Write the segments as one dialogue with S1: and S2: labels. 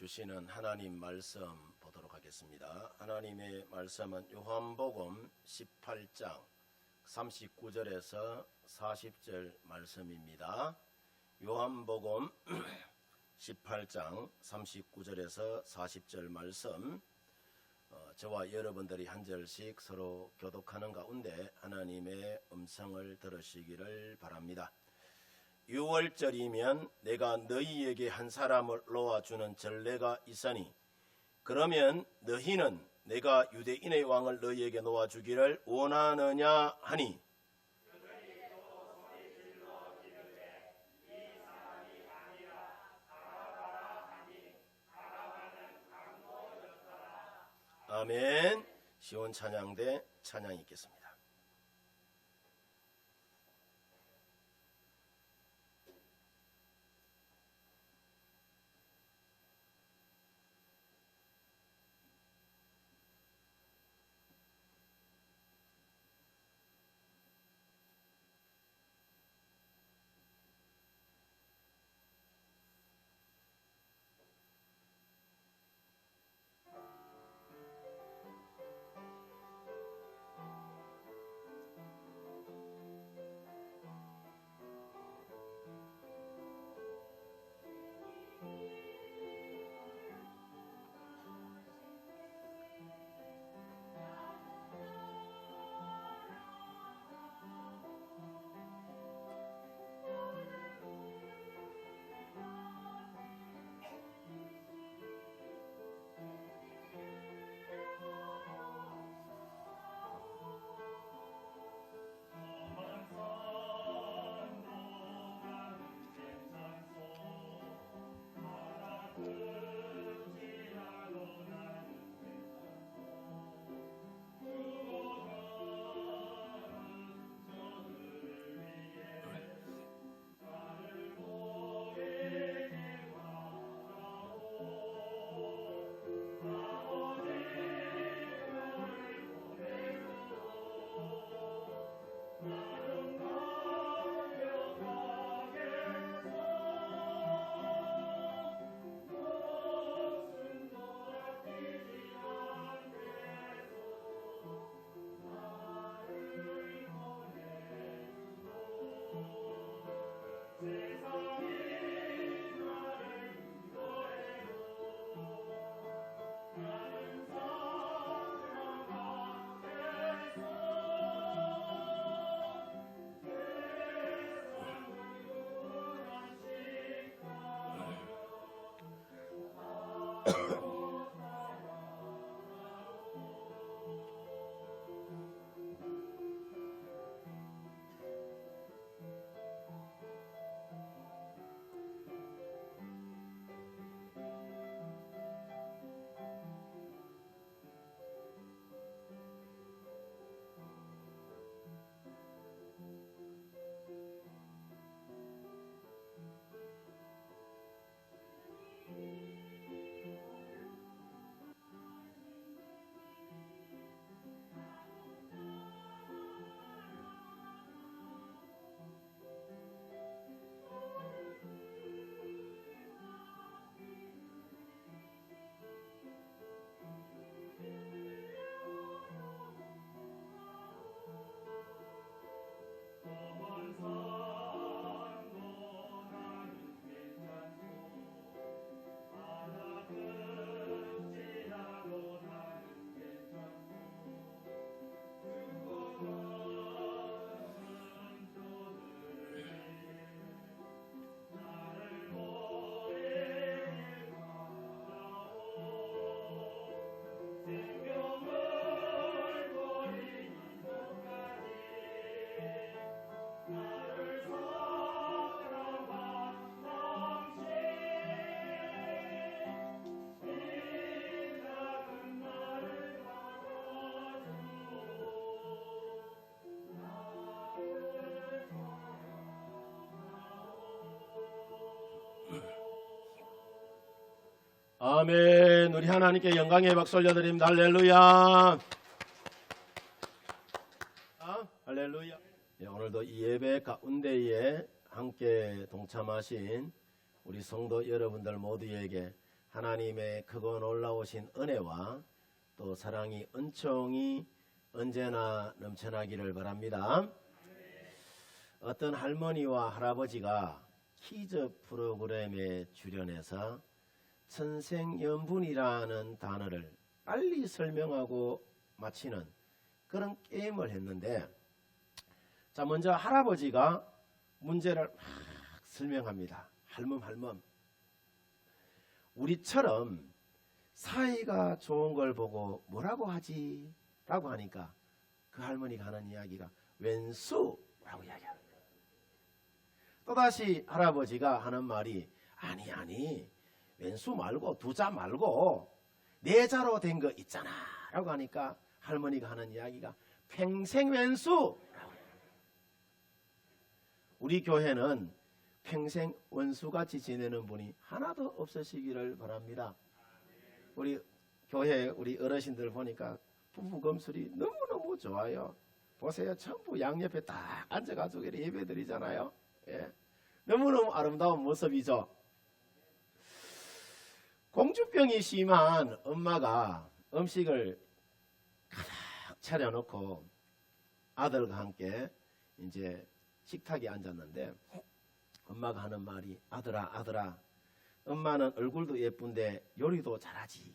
S1: 주시는 하나님 말씀 보도록 하겠습니다. 하나님의 말씀은 요한복음 18장 39절에서 40절 말씀입니다. 요한복음 18장 39절에서 40절 말씀, 저와 여러분들이 한 절씩 서로 교독하는 가운데 하나님의 음성을 들으시기를 바랍니다. 6월절이면 내가 너희에게 한 사람을 놓아주는 전례가 있으니 그러면 너희는 내가 유대인의 왕을 너희에게 놓아주기를 원하느냐 하니, 아멘. 시온 찬양대 찬양이 있겠습니다. 아멘. 우리 하나님께 영광의 박수 올려드립니다. 할렐루야. 할렐루야. 오늘도 이 예배 가운데에 함께 동참하신 우리 성도 여러분들 모두에게 하나님의 크고 놀라우신 은혜와 또 사랑이 은총이 언제나 넘쳐나기를 바랍니다. 어떤 할머니와 할아버지가 퀴즈 프로그램에 출연해서 천생연분이라는 단어를 빨리 설명하고 마치는 그런 게임을 했는데, 자, 먼저 할아버지가 문제를 막 설명합니다. 할멈, 우리처럼 사이가 좋은 걸 보고 뭐라고 하지? 라고 하니까 그 할머니가 하는 이야기가 왼수라고 이야기합니다. 또다시 할아버지가 하는 말이 아니 왼수 말고 두자 말고 네자로 된 거 있잖아 라고 하니까 할머니가 하는 이야기가 평생 왼수. 우리 교회는 평생 원수같이 지내는 분이 하나도 없으시기를 바랍니다. 우리 교회 우리 어르신들 보니까 부부 검술이 너무너무 좋아요. 보세요. 전부 양옆에 딱 앉아가지고 이렇게 예배 드리잖아요. 예. 너무너무 아름다운 모습이죠. 공주병이 심한 엄마가 음식을 가득 차려놓고 아들과 함께 이제 식탁에 앉았는데, 엄마가 하는 말이 아들아 엄마는 얼굴도 예쁜데 요리도 잘하지.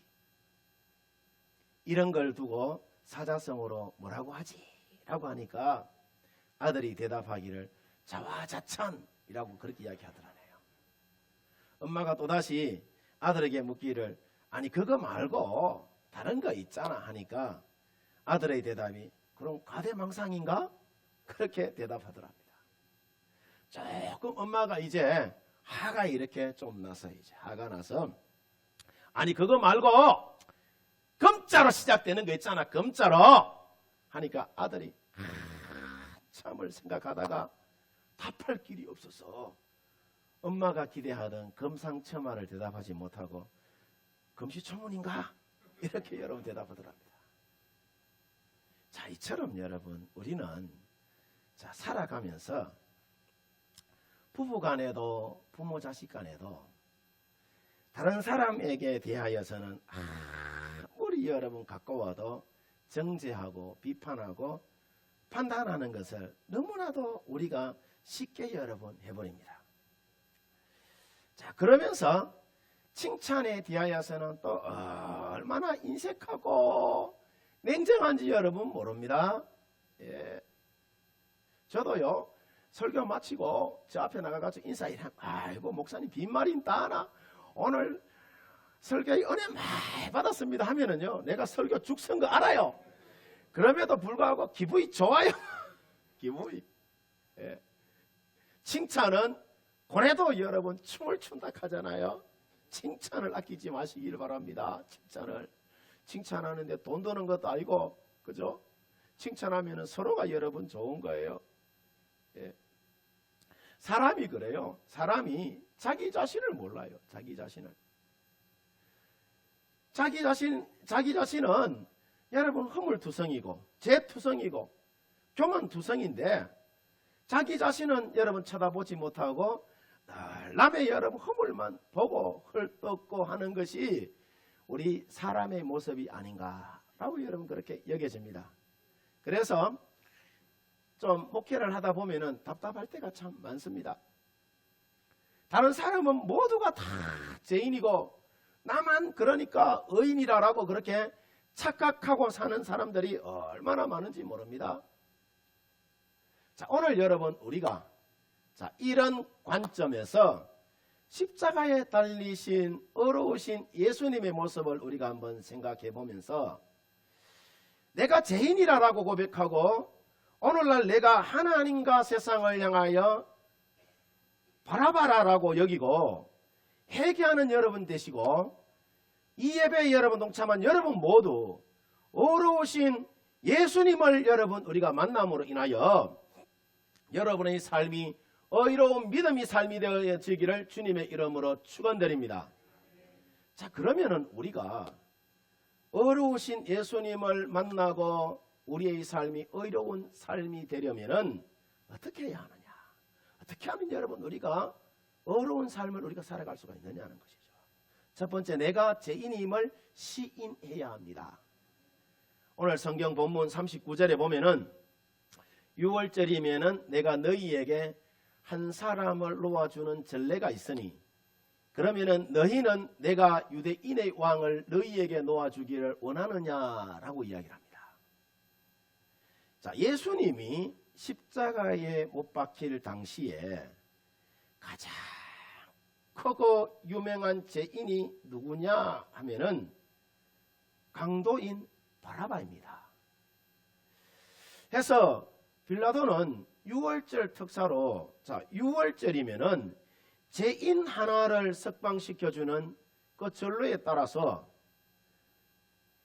S1: 이런 걸 두고 사자성어로 뭐라고 하지? 라고 하니까 아들이 대답하기를 자화자찬이라고 그렇게 이야기하더라네요. 엄마가 또다시 아들에게 묻기를 아니 그거 말고 다른 거 있잖아 하니까 아들의 대답이 그럼 과대망상인가? 그렇게 대답하더랍니다. 조금 엄마가 이제 화가 이렇게 좀 나서 이제 화가 나서 아니 그거 말고 금자로 시작되는 거 있잖아 금자로 하니까 아들이 참을 생각하다가 답할 길이 없어서 엄마가 기대하던 금상첨화를 대답하지 못하고 금시초문인가? 이렇게 여러분 대답하더랍니다. 자, 이처럼 여러분 우리는 자 살아가면서 부부 간에도 부모 자식 간에도 다른 사람에게 대하여서는 우리 여러분 가까워도 정죄하고 비판하고 판단하는 것을 너무나도 우리가 쉽게 여러분 해버립니다. 자, 그러면서 칭찬에 대하여서는 또 얼마나 인색하고 냉정한지 여러분 모릅니다. 예. 저도요 설교 마치고 저 앞에 나가가지고 인사하면 아이고 목사님 빈말인 따나 오늘 설교의 은혜 많이 받았습니다 하면은요 내가 설교 죽 쓴 거 알아요. 그럼에도 불구하고 기분이 좋아요. 기분이. 예. 칭찬은 고래도 여러분 춤을 춘다 하잖아요. 칭찬을 아끼지 마시길 바랍니다. 칭찬하는데 돈 드는 것도 아니고 그죠? 칭찬하면 서로가 여러분 좋은 거예요. 예. 사람이 그래요. 사람이 자기 자신을 몰라요. 자기 자신은 여러분 허물투성이고 죄투성이고 교만투성인데 자기 자신은 여러분 쳐다보지 못하고 남의 여러분 허물만 보고 헐떡고 하는 것이 우리 사람의 모습이 아닌가라고 여러분 그렇게 여겨집니다. 그래서 좀 목회를 하다 보면은 답답할 때가 참 많습니다. 다른 사람은 모두가 다 죄인이고 나만 그러니까 의인이라고 그렇게 착각하고 사는 사람들이 얼마나 많은지 모릅니다. 자, 오늘 여러분 우리가 자, 이런 관점에서 십자가에 달리신 어려우신 예수님의 모습을 우리가 한번 생각해 보면서 내가 죄인이라고 고백하고 오늘날 내가 하나님과 세상을 향하여 바라바라라고 여기고 회개하는 여러분 되시고 이 예배에 여러분 동참한 여러분 모두 어려우신 예수님을 여러분 우리가 만남으로 인하여 여러분의 삶이 의로운 믿음의 삶이 되어지기를 주님의 이름으로 축원드립니다. 자, 그러면은 우리가 어려우신 예수님을 만나고 우리의 삶이 의로운 삶이 되려면은 어떻게 해야 하느냐? 어떻게 하면 여러분 우리가 어려운 삶을 우리가 살아갈 수가 있느냐는 것이죠. 첫 번째, 내가 죄인임을 시인해야 합니다. 오늘 성경 본문 39절에 보면은 6월절이면은 내가 너희에게 한 사람을 놓아주는 전례가 있으니 그러면은 너희는 내가 유대인의 왕을 너희에게 놓아주기를 원하느냐라고 이야기를 합니다. 자, 예수님이 십자가에 못 박힐 당시에 가장 크고 유명한 죄인이 누구냐 하면은 강도인 바라바입니다. 해서 빌라도는 6월절 특사로, 자, 6월절이면은 죄인 하나를 석방시켜주는 그 전례에 따라서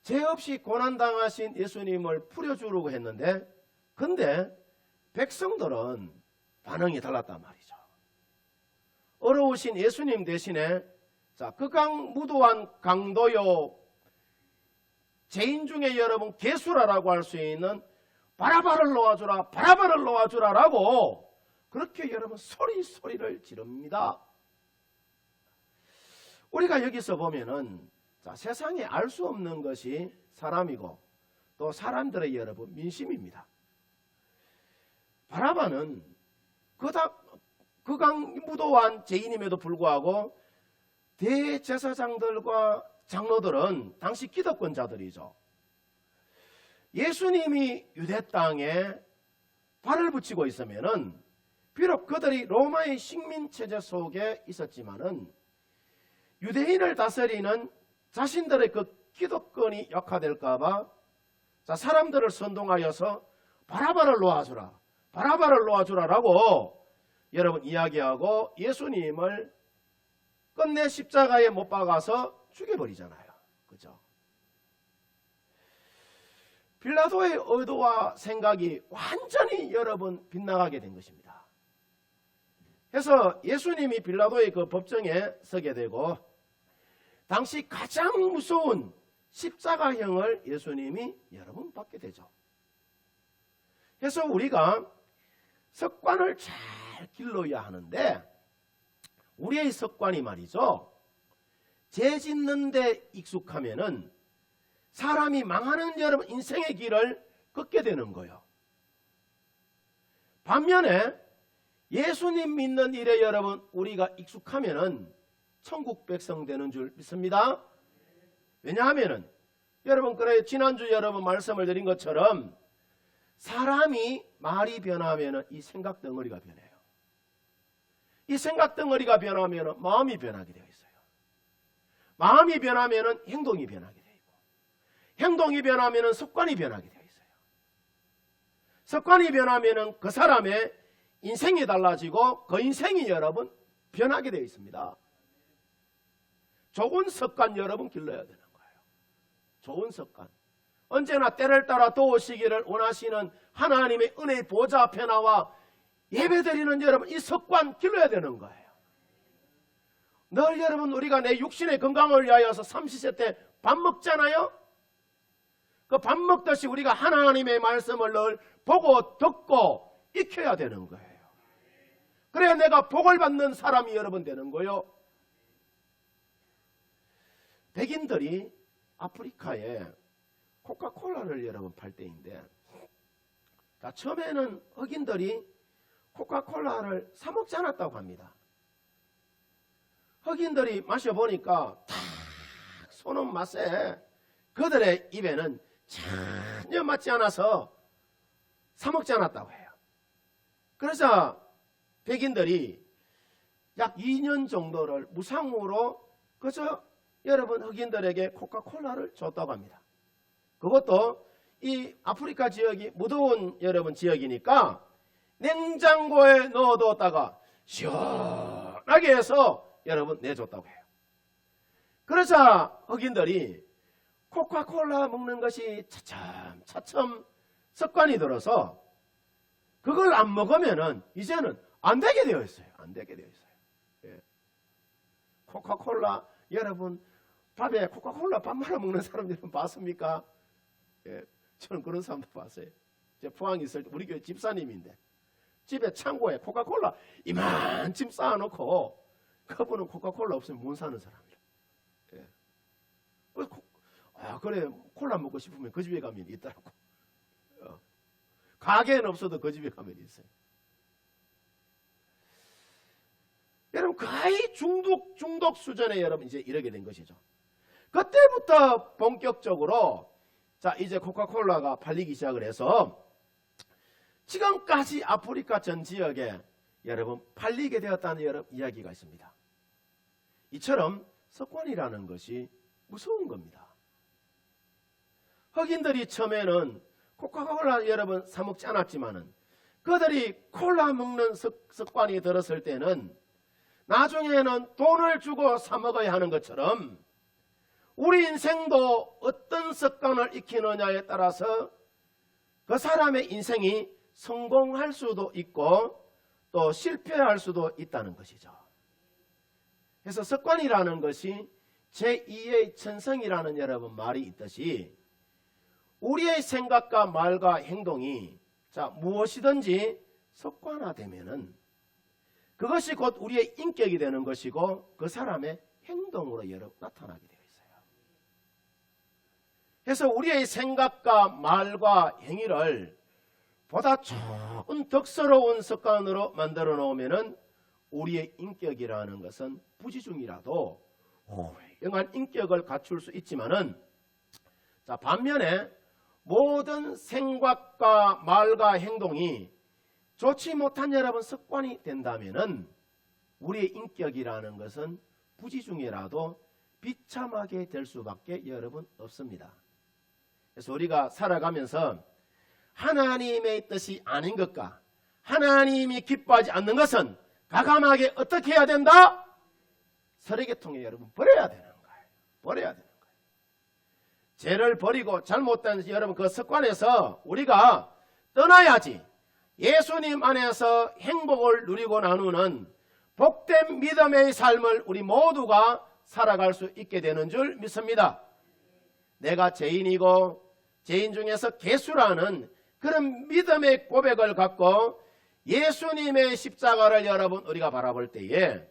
S1: 죄 없이 고난당하신 예수님을 풀어주려고 했는데, 근데 백성들은 반응이 달랐단 말이죠. 어려우신 예수님 대신에, 자, 극악무도한 강도요, 죄인 중에 여러분 개수라라고 할 수 있는 바라바를 놓아주라, 바라바를 놓아주라라고 그렇게 여러분 소리를 지릅니다. 우리가 여기서 보면은, 자, 세상에 알 수 없는 것이 사람이고 또 사람들의 여러분 민심입니다. 바라바는 극악무도한 죄인임에도 불구하고 대제사장들과 장로들은 당시 기득권자들이죠. 예수님이 유대 땅에 발을 붙이고 있으면은 비록 그들이 로마의 식민 체제 속에 있었지만은 유대인을 다스리는 자신들의 그 기득권이 약화될까봐, 자, 사람들을 선동하여서 바라바를 놓아주라, 바라바를 놓아주라라고 여러분 이야기하고 예수님을 끝내 십자가에 못 박아서 죽여버리잖아요. 그죠? 빌라도의 의도와 생각이 완전히 여러분 빗나가게 된 것입니다. 그래서 예수님이 빌라도의 그 법정에 서게 되고 당시 가장 무서운 십자가형을 예수님이 여러분 받게 되죠. 그래서 우리가 습관을 잘 길러야 하는데, 우리의 습관이 말이죠, 죄 짓는 데 익숙하면은 사람이 망하는 여러분 인생의 길을 걷게 되는 거예요. 반면에 예수님 믿는 일에 여러분 우리가 익숙하면은 천국 백성 되는 줄 믿습니다. 왜냐하면은 여러분, 그래 지난주 여러분 말씀을 드린 것처럼 사람이 말이 변하면은 이 생각 덩어리가 변해요. 이 생각 덩어리가 변하면은 마음이 변하게 되어 있어요. 마음이 변하면은 행동이 변하게 되어 있고, 행동이 변하면은 습관이 변하게 되어 있어요. 습관이 변하면은 그 사람의 인생이 달라지고 그 인생이 여러분 변하게 되어 있습니다. 좋은 습관 여러분 길러야 되는 거예요. 좋은 습관. 언제나 때를 따라 도우시기를 원하시는 하나님의 은혜의 보좌 앞에 나와 예배드리는 여러분 이 습관 길러야 되는 거예요. 늘 여러분 우리가 내 육신의 건강을 위하여서 삼시세 때 밥 먹잖아요. 그 밥 먹듯이 우리가 하나님의 말씀을 늘 보고 듣고 익혀야 되는 거예요. 그래야 내가 복을 받는 사람이 여러분 되는 거예요. 백인들이 아프리카에 코카콜라를 여러분 팔 때인데, 자, 처음에는 흑인들이 코카콜라를 사 먹지 않았다고 합니다. 흑인들이 마셔보니까 탁 쏘는 맛에 그들의 입에는 전혀 맞지 않아서 사 먹지 않았다고 해요. 그래서 백인들이 약 2년 정도를 무상으로 그저 여러분 흑인들에게 코카콜라를 줬다고 합니다. 그것도 이 아프리카 지역이 무더운 여러분 지역이니까 냉장고에 넣어뒀다가 시원하게 해서 여러분 내줬다고 해요. 그래서 흑인들이 코카콜라 먹는 것이 차츰 습관이 들어서 그걸 안 먹으면은 이제는 안 되게 되어 있어요. 안 되게 되어 있어요. 예. 코카콜라 여러분 밥에 코카콜라 밥 말아 먹는 사람들은 봤습니까? 예, 저는 그런 사람도 봤어요. 제 포항에 있을 때 우리 교회 집사님인데 집에 창고에 코카콜라 이만큼 쌓아놓고 그분은 코카콜라 없으면 못 사는 사람이에요. 그래 콜라 먹고 싶으면 그 집에 가면 있더라고. 가게는 없어도 그 집에 가면 있어요. 여러분 거의 중독 수준에 여러분 이제 이르게 된 것이죠. 그때부터 본격적으로 자 이제 코카콜라가 팔리기 시작을 해서 지금까지 아프리카 전 지역에 여러분 팔리게 되었다는 여러분 이야기가 있습니다. 이처럼 습관이라는 것이 무서운 겁니다. 흑인들이 처음에는 코카콜라 여러분 사 먹지 않았지만은 그들이 콜라 먹는 습관이 들었을 때는 나중에는 돈을 주고 사 먹어야 하는 것처럼 우리 인생도 어떤 습관을 익히느냐에 따라서 그 사람의 인생이 성공할 수도 있고 또 실패할 수도 있다는 것이죠. 그래서 습관이라는 것이 제2의 천성이라는 여러분 말이 있듯이 우리의 생각과 말과 행동이 자 무엇이든지 습관화되면은 그것이 곧 우리의 인격이 되는 것이고 그 사람의 행동으로 여러분 나타나게 되어 있어요. 그래서 우리의 생각과 말과 행위를 보다 좋은 덕스러운 습관으로 만들어 놓으면은 우리의 인격이라는 것은 부지중이라도 훌륭한 인격을 갖출 수 있지만은 자 반면에 모든 생각과 말과 행동이 좋지 못한 여러분 습관이 된다면은 우리의 인격이라는 것은 부지중이라도 비참하게 될 수밖에 여러분 없습니다. 그래서 우리가 살아가면서 하나님의 뜻이 아닌 것과 하나님이 기뻐하지 않는 것은 과감하게 어떻게 해야 된다? 쓰레기통에 여러분 버려야 되는 거예요. 버려야 되는 거예요. 죄를 버리고 잘못된 여러분 그 습관에서 우리가 떠나야지 예수님 안에서 행복을 누리고 나누는 복된 믿음의 삶을 우리 모두가 살아갈 수 있게 되는 줄 믿습니다. 내가 죄인이고 죄인 중에서 괴수라는 그런 믿음의 고백을 갖고 예수님의 십자가를 여러분 우리가 바라볼 때에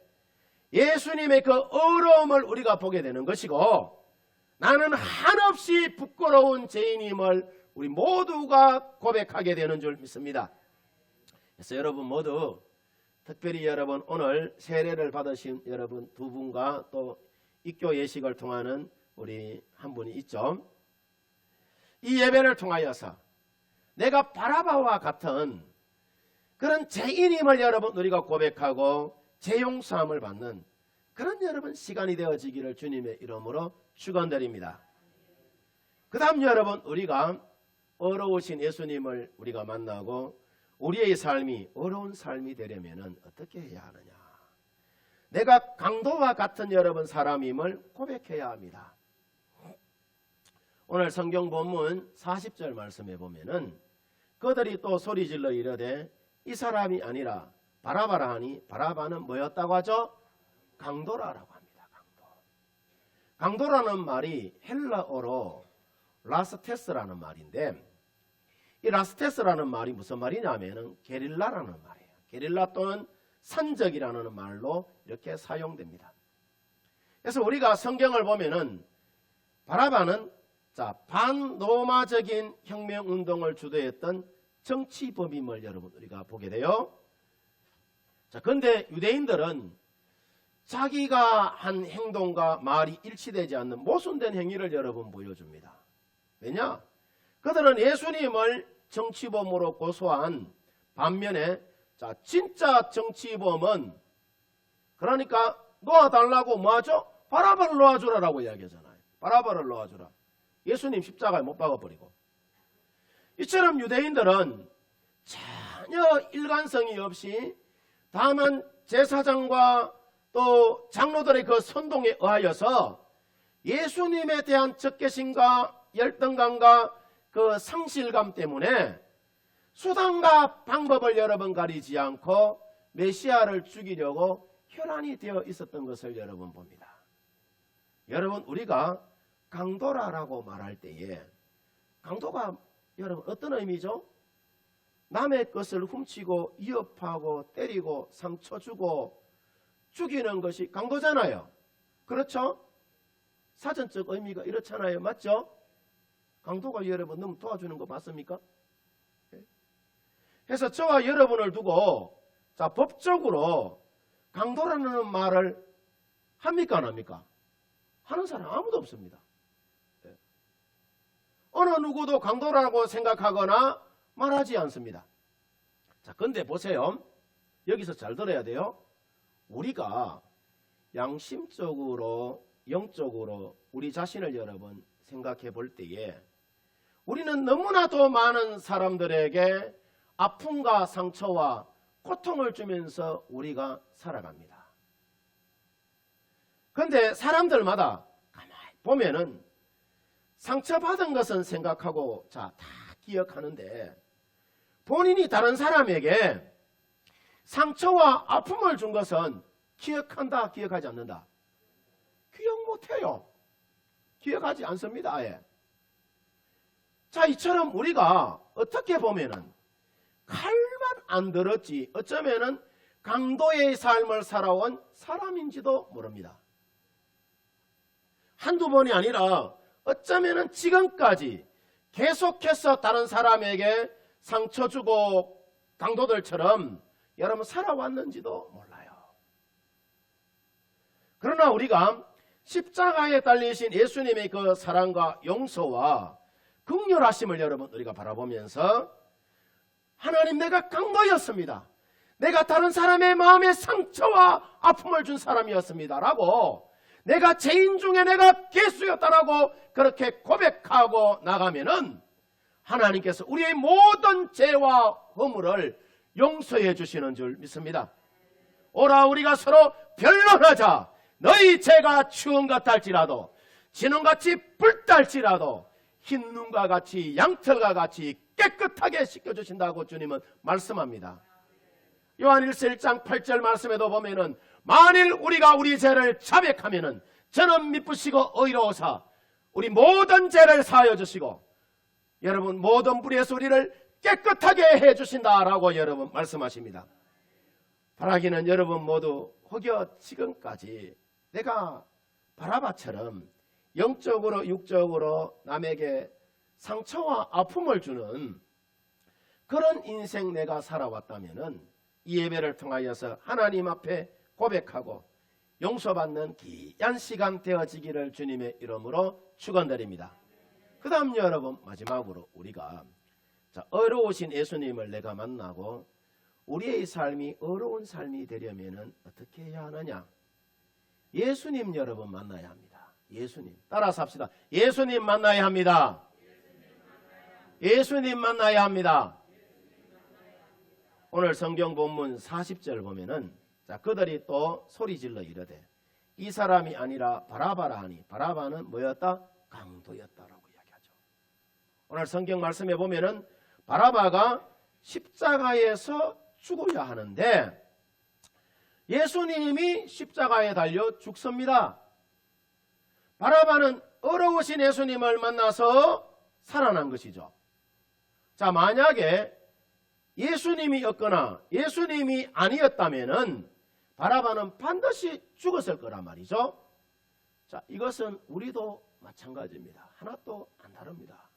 S1: 예수님의 그 어려움을 우리가 보게 되는 것이고 나는 한없이 부끄러운 죄인임을 우리 모두가 고백하게 되는 줄 믿습니다. 그래서 여러분 모두 특별히 여러분 오늘 세례를 받으신 여러분 두 분과 또 입교 예식을 통하는 우리 한 분이 있죠. 이 예배를 통하여서 내가 바라바와 같은 그런 죄인임을 여러분 우리가 고백하고 죄용서함을 받는 그런 여러분 시간이 되어지기를 주님의 이름으로 축원드립니다. 그 다음 여러분 우리가 어려우신 예수님을 우리가 만나고 우리의 삶이 어려운 삶이 되려면 어떻게 해야 하느냐? 내가 강도와 같은 여러분 사람임을 고백해야 합니다. 오늘 성경 본문 40절 말씀해 보면은 그들이 또 소리질러 이르되 이 사람이 아니라 바라바라 하니 바라바는 뭐였다고 하죠? 강도라라고 합니다. 강도라는 말이 헬라어로 라스테스라는 말인데 이 라스테스라는 말이 무슨 말이냐면은 게릴라라는 말이에요. 게릴라 또는 산적이라는 말로 이렇게 사용됩니다. 그래서 우리가 성경을 보면은 바라바는 자 반로마적인 혁명운동을 주도했던 정치범임을 여러분 우리가 보게 돼요. 자, 근데 유대인들은 자기가 한 행동과 말이 일치되지 않는 모순된 행위를 여러분 보여줍니다. 왜냐? 그들은 예수님을 정치범으로 고소한 반면에 자 진짜 정치범은 그러니까 놓아달라고 뭐하죠? 바라바를 놓아주라라고 이야기하잖아요. 바라바를 놓아주라. 예수님 십자가에 못 박아버리고. 이처럼 유대인들은 전혀 일관성이 없이 다만 제사장과 또 장로들의 그 선동에 의하여서 예수님에 대한 적개심과 열등감과 그 상실감 때문에 수단과 방법을 여러분 가리지 않고 메시아를 죽이려고 혈안이 되어 있었던 것을 여러분 봅니다. 여러분 우리가 강도라라고 말할 때에 강도가 여러분 어떤 의미죠? 남의 것을 훔치고 위협하고 때리고 상처 주고 죽이는 것이 강도잖아요. 그렇죠? 사전적 의미가 이렇잖아요. 맞죠? 강도가 여러분 너무 도와주는 거 맞습니까? 그래서 저와 여러분을 두고 자, 법적으로 강도라는 말을 합니까 안 합니까? 하는 사람 아무도 없습니다. 어느 누구도 강도라고 생각하거나 말하지 않습니다. 자, 근데 보세요. 여기서 잘 들어야 돼요. 우리가 양심적으로 영적으로 우리 자신을 여러분 생각해 볼 때에 우리는 너무나도 많은 사람들에게 아픔과 상처와 고통을 주면서 우리가 살아갑니다. 그런데 사람들마다 가만히 보면은 상처받은 것은 생각하고 다 기억하는데 본인이 다른 사람에게 상처와 아픔을 준 것은 기억한다, 기억하지 않는다? 기억 못해요. 기억하지 않습니다. 아예. 자, 이처럼 우리가 어떻게 보면은 칼만 안 들었지 어쩌면은 강도의 삶을 살아온 사람인지도 모릅니다. 한두 번이 아니라 어쩌면은 지금까지 계속해서 다른 사람에게 상처 주고 강도들처럼 여러분 살아왔는지도 몰라요. 그러나 우리가 십자가에 달리신 예수님의 그 사랑과 용서와 긍휼하심을 여러분 우리가 바라보면서 하나님, 내가 강도였습니다. 내가 다른 사람의 마음에 상처와 아픔을 준 사람이었습니다 라고, 내가 죄인 중에 내가 괴수였다라고 그렇게 고백하고 나가면은 하나님께서 우리의 모든 죄와 허물을 용서해 주시는 줄 믿습니다. 오라, 우리가 서로 변론하자. 너희 죄가 추은같다 할지라도 진홍같이 붉다 할지라도 흰 눈과 같이 양털과 같이 깨끗하게 씻겨주신다고 주님은 말씀합니다. 요한 1서 1장 8절 말씀에도 보면은 만일 우리가 우리 죄를 자백하면은 저는 미쁘시고 의로우사 우리 모든 죄를 사하여 주시고 여러분 모든 불의에서 우리를 깨끗하게 해주신다라고 여러분 말씀하십니다. 바라기는 여러분 모두 혹여 지금까지 내가 바라바처럼 영적으로 육적으로 남에게 상처와 아픔을 주는 그런 인생 내가 살아왔다면은 이 예배를 통하여서 하나님 앞에 고백하고 용서받는 귀한 시간 되어지기를 주님의 이름으로 축원드립니다. 그 다음 여러분 마지막으로 우리가 어려우신 예수님을 내가 만나고 우리의 삶이 어려운 삶이 되려면 어떻게 해야 하느냐? 예수님 여러분 만나야 합니다. 예수님 따라서 합시다. 예수님 만나야 합니다. 예수님 만나야 합니다. 오늘 성경 본문 40절 보면은 그들이 또 소리질러 이르되 이 사람이 아니라 바라바라 하니 바라바는 뭐였다? 강도였다라고 이야기하죠. 오늘 성경 말씀에 보면은 바라바가 십자가에서 죽어야 하는데 예수님이 십자가에 달려 죽습니다. 바라바는 어려우신 예수님을 만나서 살아난 것이죠. 자, 만약에 예수님이었거나 예수님이 아니었다면은 바라바는 반드시 죽었을 거란 말이죠. 자, 이것은 우리도 마찬가지입니다. 하나도 안 다릅니다.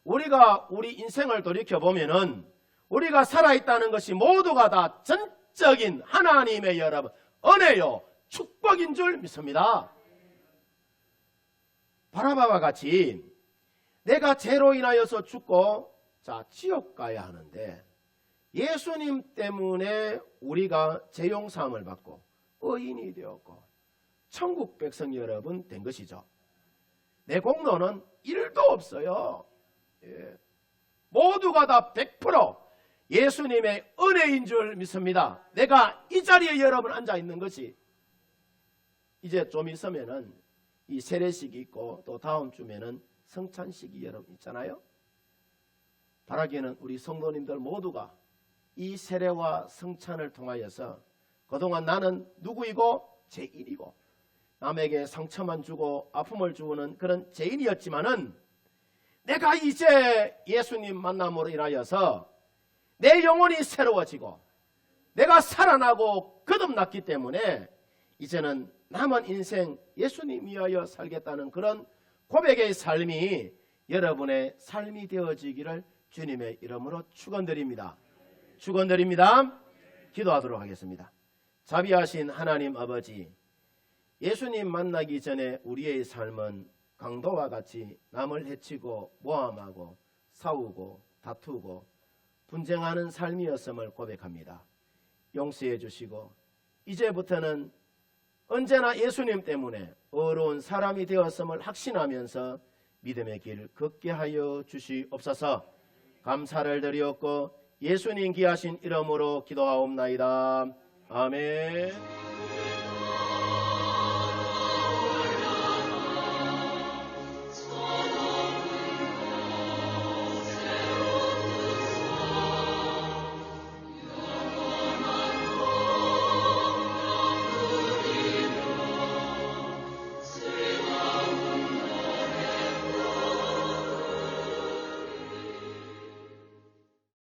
S1: 우리가 우리 인생을 돌이켜보면은 우리가 살아있다는 것이 모두가 다 전적인 하나님의 여러분 은혜요 축복인 줄 믿습니다. 바라바와 같이 내가 죄로 인하여서 죽고 지옥 가야 하는데 예수님 때문에 우리가 죄 용서함을 받고 의인이 되었고 천국 백성 여러분 된 것이죠. 내 공로는 1도 없어요. 모두가 다 100% 예수님의 은혜인 줄 믿습니다. 내가 이 자리에 여러분 앉아 있는 것이 이제 좀 있으면은 이 세례식이 있고 또 다음 주면은 성찬식이 여러분 있잖아요. 바라기는 우리 성도님들 모두가 이 세례와 성찬을 통하여서 그동안 나는 누구이고 죄인이고 남에게 상처만 주고 아픔을 주는 그런 죄인이었지만은 내가 이제 예수님 만남으로 인하여서 내 영혼이 새로워지고 내가 살아나고 거듭났기 때문에 이제는 남은 인생 예수님 위하여 살겠다는 그런 고백의 삶이 여러분의 삶이 되어지기를 주님의 이름으로 축원드립니다. 축원드립니다. 기도하도록 하겠습니다. 자비하신 하나님 아버지, 예수님 만나기 전에 우리의 삶은 강도와 같이 남을 해치고 모함하고 싸우고 다투고 분쟁하는 삶이었음을 고백합니다. 용서해 주시고 이제부터는 언제나 예수님 때문에 어려운 사람이 되었음을 확신하면서 믿음의 길 걷게 하여 주시옵소서. 감사를 드리옵고 예수님 귀하신 이름으로 기도하옵나이다. 아멘.